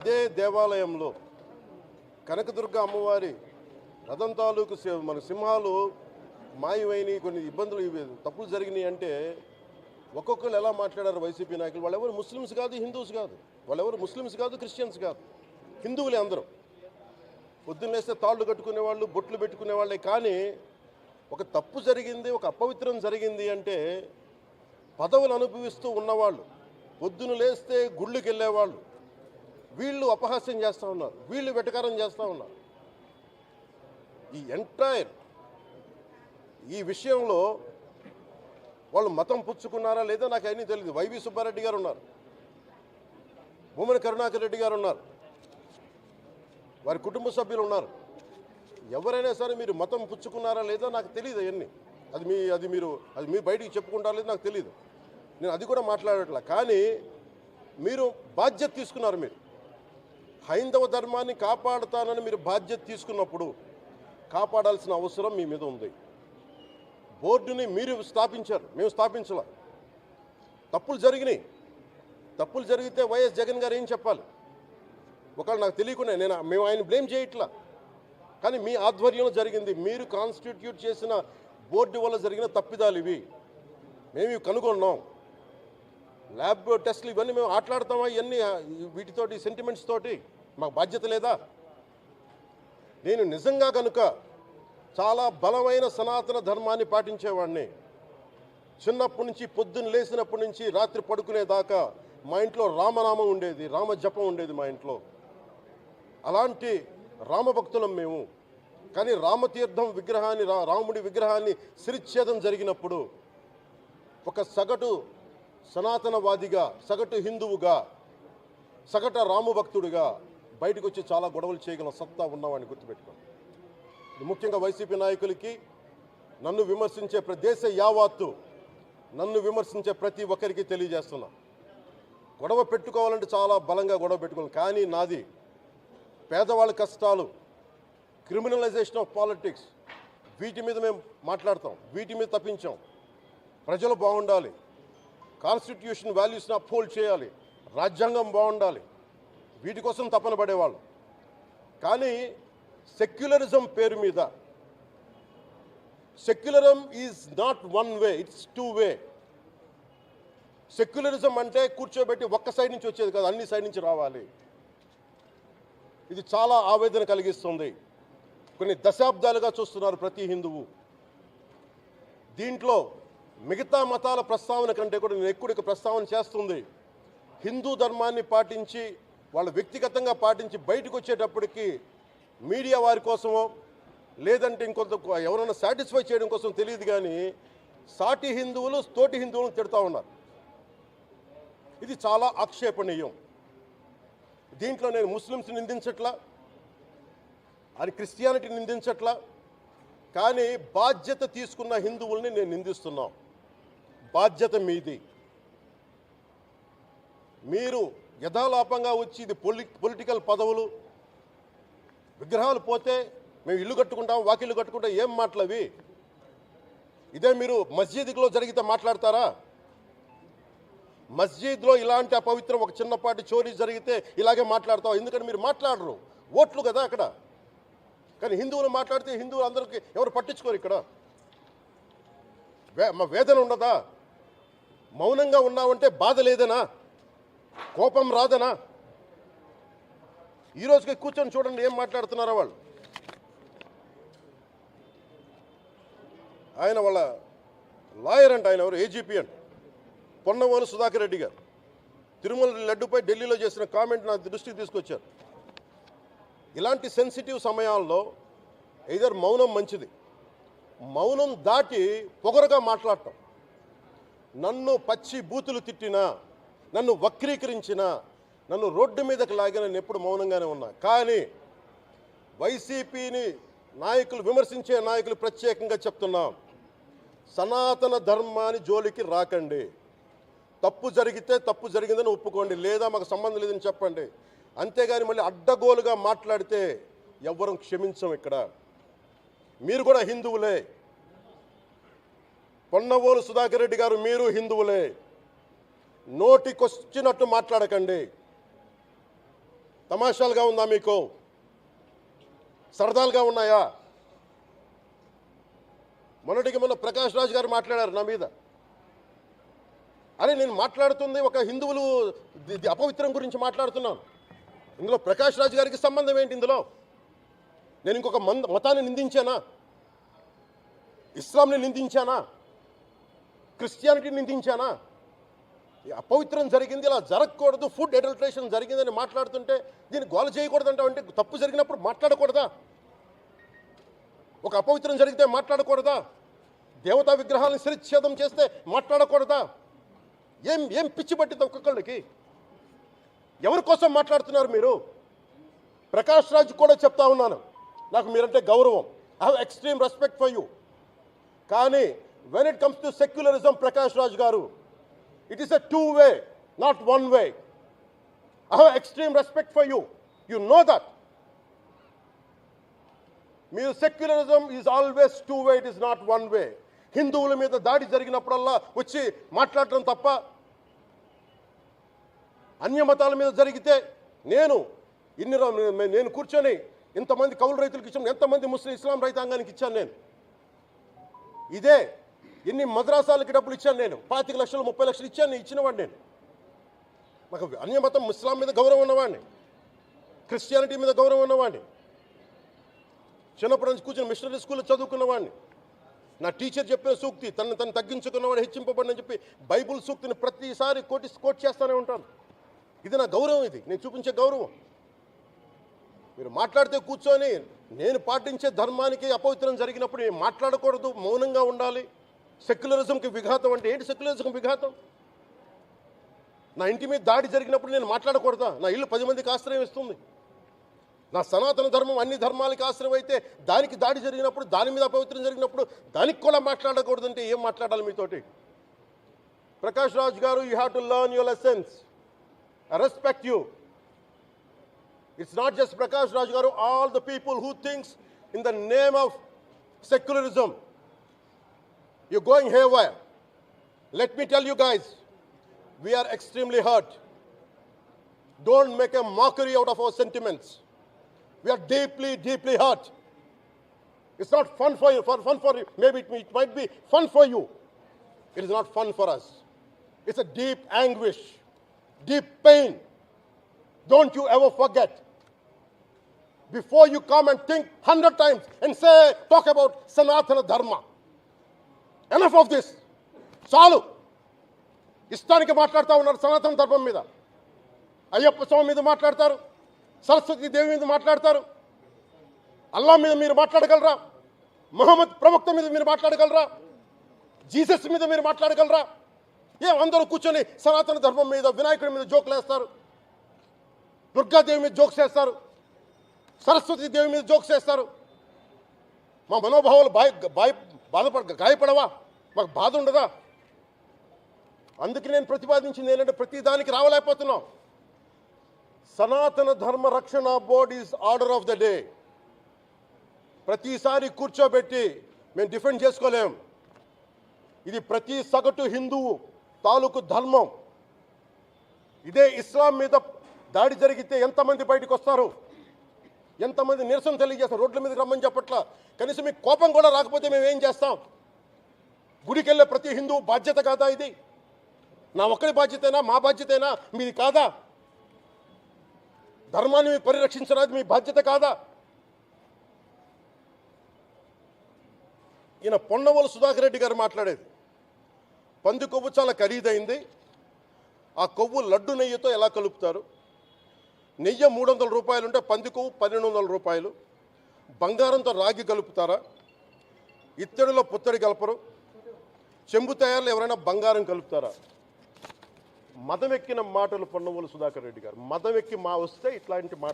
అదే దేవాలయంలో కనకదుర్గ అమ్మవారి రథం తాలూకు మన సింహాలు మాయమైనవి, కొన్ని ఇబ్బందులు తప్పులు జరిగినాయి అంటే ఒక్కొక్కరు ఎలా మాట్లాడారు వైసీపీ నాయకులు? వాళ్ళెవరు ముస్లిమ్స్ కాదు, హిందూస్ కాదు, వాళ్ళెవరు ముస్లిమ్స్ కాదు, క్రిస్టియన్స్ కాదు, హిందువులే అందరూ. పొద్దున్న లేస్తే తాళ్ళు కట్టుకునే వాళ్ళు, బొట్లు పెట్టుకునే వాళ్ళే. కానీ ఒక తప్పు జరిగింది, ఒక అపవిత్రం జరిగింది అంటే పదవులు అనుభవిస్తూ ఉన్నవాళ్ళు, పొద్దున లేస్తే గుళ్ళకి వెళ్ళేవాళ్ళు, వీళ్ళు అపహాస్యం చేస్తూ ఉన్నారు, వీళ్ళు వెటకారం చేస్తూ ఉన్నారు. ఈ ఎంటైర్ ఈ విషయంలో వాళ్ళు మతం పుచ్చుకున్నారా లేదా నాకు అన్నీ తెలియదు. వైవి సుబ్బారెడ్డి గారు ఉన్నారు, భూమన కరుణాకర్ రెడ్డి గారు ఉన్నారు, వారి కుటుంబ సభ్యులు ఉన్నారు. ఎవరైనా సరే మీరు మతం పుచ్చుకున్నారా లేదా నాకు తెలియదు. అవన్నీ అది మీరు బయటికి చెప్పుకుంటారా లేదు నాకు తెలియదు. నేను అది కూడా మాట్లాడట్లా. కానీ మీరు బాధ్యత తీసుకున్నారు. మీరు హైందవ ధర్మాన్ని కాపాడుతానని మీరు బాధ్యత తీసుకున్నప్పుడు కాపాడాల్సిన అవసరం మీ మీద ఉంది. బోర్డుని మీరు స్థాపించారు, మేము స్థాపించాల. తప్పులు జరిగినాయి. తప్పులు జరిగితే వైఎస్ జగన్ గారు ఏం చెప్పాలి? ఒకవేళ నాకు తెలియకుండా మేము ఆయన బ్లేమ్ చేయట్లా. కానీ మీ ఆధ్వర్యంలో జరిగింది, మీరు కాన్స్టిట్యూట్ చేసిన బోర్డు వల్ల జరిగిన తప్పిదాలు ఇవి. మేము ఇవి కనుగొన్నాం. ల్యాబ్ టెస్టులు ఇవన్నీ మేము ఆటలాడతామా? ఇవన్నీ వీటితోటి సెంటిమెంట్స్ తోటి మాకు బాధ్యత లేదా? నేను నిజంగా కనుక చాలా బలమైన సనాతన ధర్మాన్ని పాటించేవాడిని. చిన్నప్పటి నుంచి పొద్దున్న లేచినప్పటి నుంచి రాత్రి పడుకునేదాకా మా ఇంట్లో రామనామం ఉండేది, రామ జపం ఉండేది మా ఇంట్లో. అలాంటి రామభక్తులం మేము. కానీ రామతీర్థం విగ్రహాన్ని, రాముడి విగ్రహాన్ని శిరచ్ఛేదం జరిగినప్పుడు ఒక సగటు సనాతనవాదిగా, సగటు హిందువుగా, సగట రామభక్తుడిగా బయటకు వచ్చి చాలా గొడవలు చేయగల సత్తా ఉన్నవాడిని గుర్తుపెట్టుకోండి. ముఖ్యంగా వైసీపీ నాయకులకి, నన్ను విమర్శించే దేశ యావత్తు నన్ను విమర్శించే ప్రతి ఒక్కరికి తెలియజేస్తున్నా, గొడవ పెట్టుకోవాలంటే చాలా బలంగా గొడవ పెట్టుకోవాలి. కానీ నాది పేదవాళ్ళ కష్టాలు, క్రిమినలైజేషన్ ఆఫ్ పాలిటిక్స్, వీటి మీద మేము మాట్లాడతాం, వీటి మీద తప్పించాం. ప్రజలు బాగుండాలి, కాన్స్టిట్యూషన్ వాల్యూస్ని అప్హోల్డ్ చేయాలి, రాజ్యాంగం బాగుండాలి, వీటి కోసం తపన పడేవాళ్ళు. కానీ సెక్యులరిజం పేరు మీద, secularism is not one way, it's two way. Secularism అంటే కూర్చోబెట్టి ఒక్క సైడ్ నుంచి వచ్చేది కాదు, అన్ని సైడ్ నుంచి రావాలి. ఇది చాలా ఆవేదన కలిగిస్తుంది. కొన్ని దశాబ్దాలుగా చూస్తున్నారు ప్రతి హిందువు. దీంట్లో మిగతా మతాల ప్రస్తావన కంటే కూడా నేను ఎక్కువ ప్రస్తావన చేస్తుంది హిందూ ధర్మాన్ని పాటించి, వాళ్ళు వ్యక్తిగతంగా పాటించి బయటకు వచ్చేటప్పటికి మీడియా వారి కోసమో లేదంటే ఇంకొంత ఎవరైనా సాటిస్ఫై చేయడం కోసం తెలియదు, కానీ సాటి హిందువులు తోటి హిందువులను తిడతా ఉన్నారు. ఇది చాలా ఆక్షేపణీయం. దీంట్లో నేను ముస్లిమ్స్ నిందించట్లా, అని క్రిస్టియానిటీ నిందించట్లా, కానీ బాధ్యత తీసుకున్న హిందువుల్ని నేను నిందిస్తున్నాం. బాధ్యత మీది. మీరు యథాలాపంగా వచ్చి ఇది పొలిటికల్ పదవులు, విగ్రహాలు పోతే మేము ఇల్లు కట్టుకుంటాం, వాకిళ్ళు కట్టుకుంటాం, ఏం మాటలవి? ఇదే మీరు మస్జిద్లో జరిగితే మాట్లాడతారా? మస్జిద్లో ఇలాంటి అపవిత్రం, ఒక చిన్నపాటి చోరీ జరిగితే ఇలాగే మాట్లాడతాం. ఎందుకంటే మీరు మాట్లాడరు, ఓట్లు కదా అక్కడ. కానీ హిందువులు మాట్లాడితే హిందువులు అందరికీ ఎవరు పట్టించుకోరు. ఇక్కడ మా వేదన ఉండదా? మౌనంగా ఉన్నామంటే బాధ లేదనా? కోపం రాదనా? ఈరోజుకి కూర్చొని చూడండి ఏం మాట్లాడుతున్నారో వాళ్ళు. ఆయన వాళ్ళ లాయర్ అంట, ఆయన ఎవరు, ఏజీపీ అంట, పొన్నవోలు సుధాకర్ రెడ్డి గారు తిరుమల లడ్డుపై ఢిల్లీలో చేసిన కామెంట్ నా దృష్టికి తీసుకొచ్చారు. ఇలాంటి సెన్సిటివ్ సమయాల్లో ఎయిదర్ మౌనం మంచిది, మౌనం దాటి పొగరుగా మాట్లాడటం, నన్ను పచ్చి బూతులు తిట్టినా, నన్ను వక్రీకరించినా, నన్ను రోడ్డు మీదకి లాగిన నేను ఎప్పుడు మౌనంగానే ఉన్నా. కానీ వైసీపీని నాయకులు, విమర్శించే నాయకులు ప్రత్యేకంగా చెప్తున్నాం, సనాతన ధర్మాన్ని జోలికి రాకండి. తప్పు జరిగితే తప్పు జరిగిందని ఒప్పుకోండి, లేదా మాకు సంబంధం లేదని చెప్పండి. అంతేగాని మళ్ళీ అడ్డగోలుగా మాట్లాడితే ఎవ్వరం క్షమించం. ఇక్కడ మీరు కూడా హిందువులే, పొన్నవోలు సుధాకర్ రెడ్డి గారు మీరు హిందువులే. నోటికొచ్చినట్టు మాట్లాడకండి. తమాషాలుగా ఉందా మీకు? సరదాలుగా ఉన్నాయా? మొన్న ప్రకాష్ రాజ్ గారు మాట్లాడారు నా మీద. అరే నేను మాట్లాడుతుంది ఒక హిందువులు అపవిత్రం గురించి మాట్లాడుతున్నాను. ఇందులో ప్రకాష్ రాజ్ గారికి సంబంధం ఏంటి? ఇందులో నేను ఇంకొక మతాన్ని నిందించానా? ఇస్లాంని నిందించానా? క్రిస్టియానిటీని నిందించానా? అపవిత్రం జరిగింది, ఇలా జరగకూడదు, ఫుడ్ అడల్ట్రేషన్ జరిగిందని మాట్లాడుతుంటే దీన్ని గోల చేయకూడదంటే అంటే తప్పు జరిగినప్పుడు మాట్లాడకూడదా? ఒక అపవిత్రం జరిగితే మాట్లాడకూడదా? దేవతా విగ్రహాలను శిరచ్ఛేదం చేస్తే మాట్లాడకూడదా? ఏం పిచ్చి పట్టింది ఒక్కొక్కళ్ళకి? ఎవరి కోసం మాట్లాడుతున్నారు మీరు? ప్రకాష్ రాజ్ కూడా చెప్తా ఉన్నాను, నాకు మీరంటే గౌరవం. I have extreme respect for you. కానీ when it comes to secularism, Prakash Raj గారు, it is a two way, not one way. I have extreme respect for you. You know that. మీరు secularism is always two way, it is not one way. హిందువుల మీద దాడి జరిగినప్పుడల్లా వచ్చి మాట్లాడటం తప్ప, అన్య మతాల మీద జరిగితే నేను కూర్చొని ఇంతమంది కౌలు రైతులకు ఇచ్చాను, ఎంతమంది ముస్లిం ఇస్లాం రైతాంగానికి ఇచ్చాను నేను. ఇదే ఎన్ని మద్రాసాలకి డబ్బులు ఇచ్చాను నేను, 25 లక్షలు 30 లక్షలు ఇచ్చాను, ఇచ్చినవాడిని నేను. నాకు అన్య మతం ఇస్లాం మీద గౌరవం ఉన్నవాడిని, క్రిస్టియానిటీ మీద గౌరవం ఉన్నవాడిని. చిన్నప్పటి నుంచి కూర్చొని మిషనరీ స్కూల్లో చదువుకున్నవాడిని. నా టీచర్ చెప్పిన సూక్తి, తను తగ్గించుకున్నవాడు హెచ్చింపబడిని చెప్పి బైబుల్ సూక్తిని ప్రతిసారి కోట్ చేస్తూనే ఉంటాను. ఇది నా గౌరవం, ఇది నేను చూపించే గౌరవం. మీరు మాట్లాడితే కూర్చొని నేను పాటించే ధర్మానికి అపవిత్రం జరిగినప్పుడు నేను మాట్లాడకూడదు, మౌనంగా ఉండాలి. సెక్యులరిజంకి విఘాతం అంటే ఏంటి? సెక్యులరిజంకి విఘాతం? నా ఇంటి మీద దాడి జరిగినప్పుడు నేను మాట్లాడకూడదా? నా ఇల్లు 10 మందికి ఆశ్రయం ఇస్తుంది. నా సనాతన ధర్మం అన్ని ధర్మాలకి ఆశ్రయం అయితే దానికి దాడి జరిగినప్పుడు, దాని మీద అపవిత్రం జరిగినప్పుడు దానికి కూడా మాట్లాడకూడదంటే ఏం మాట్లాడాలి మీతోటి? ప్రకాష్ రాజ్ గారు, you have to learn your lessons. I respect you. It's not just Prakash Raj Garu, all the people who thinks in the name of secularism, you're going haywire. Let me tell you guys, we are extremely hurt. Don't make a mockery out of our sentiments. We are deeply, deeply hurt. It's not fun for you, maybe it might be fun for you. It is not fun for us. It's a deep anguish, deep pain. Don't you ever forget. Before you come and think 100 times and talk about Sanatana Dharma. Enough of this. చాలు. ఇష్టానికి మాట్లాడుతూ ఉన్నారు సనాతన ధర్మం మీద. అయ్యప్ప స్వామి మీద మాట్లాడతారు, సరస్వతి దేవి మీద మాట్లాడతారు. అల్లా మీద మీరు మాట్లాడగలరా? మహమ్మద్ ప్రవక్త మీద మీరు మాట్లాడగలరా? జీసస్ మీద మీరు మాట్లాడగలరా? అందరూ కూర్చొని సనాతన ధర్మం మీద, వినాయకుడి మీద జోకులు వేస్తారు, దుర్గాదేవి మీద జోక్స్ వేస్తారు, సరస్వతి దేవి మీద జోక్స్ వేస్తారు. మా మనోభావాలు గాయపడవా? మాకు బాధ ఉండదా? అందుకే నేను ప్రతిపాదించింది ఏంటంటే ప్రతి దానికి రావలేకపోతున్నాం. సనాతన ధర్మ రక్షణ board is order of the day. ప్రతిసారి కూర్చోబెట్టి మేము డిఫెండ్ చేసుకోలేం. ఇది ప్రతి సగటు హిందువు తాలూకు ధర్మం. ఇదే ఇస్లాం మీద దాడి జరిగితే ఎంతమంది బయటకు వస్తారు? ఎంతమంది నిరసన తెలియజేస్తారు? రోడ్ల మీదకి రమ్మని చెప్పట్లా. కనీసం మీకు కోపం కూడా రాకపోతే మేము ఏం చేస్తాం? గుడికి వెళ్ళే ప్రతి హిందువు బాధ్యత కాదా ఇది? నా ఒక్కడి బాధ్యతేనా? మా బాధ్యతేనా? మీది కాదా? ధర్మాన్ని పరిరక్షించడానికి మీ బాధ్యత కాదా? ఈయన పొన్నవోలు సుధాకర్ రెడ్డి గారు మాట్లాడేది, పంది కొవ్వు చాలా ఖరీదైంది, ఆ కొవ్వు లడ్డు నెయ్యితో ఎలా కలుపుతారు? నెయ్యి 300 రూపాయలు ఉంటే పంది కొవ్వు 1200 రూపాయలు. బంగారంతో రాగి కలుపుతారా? ఇత్తడిలో పుత్తడి కలపరు. చెంబు తయారులో ఎవరైనా బంగారం కలుపుతారా? మదం ఎక్కిన మాటలు పొన్నవోలు సుధాకర్ రెడ్డి గారు. మదం ఎక్కి వస్తే ఇట్లాంటి మాట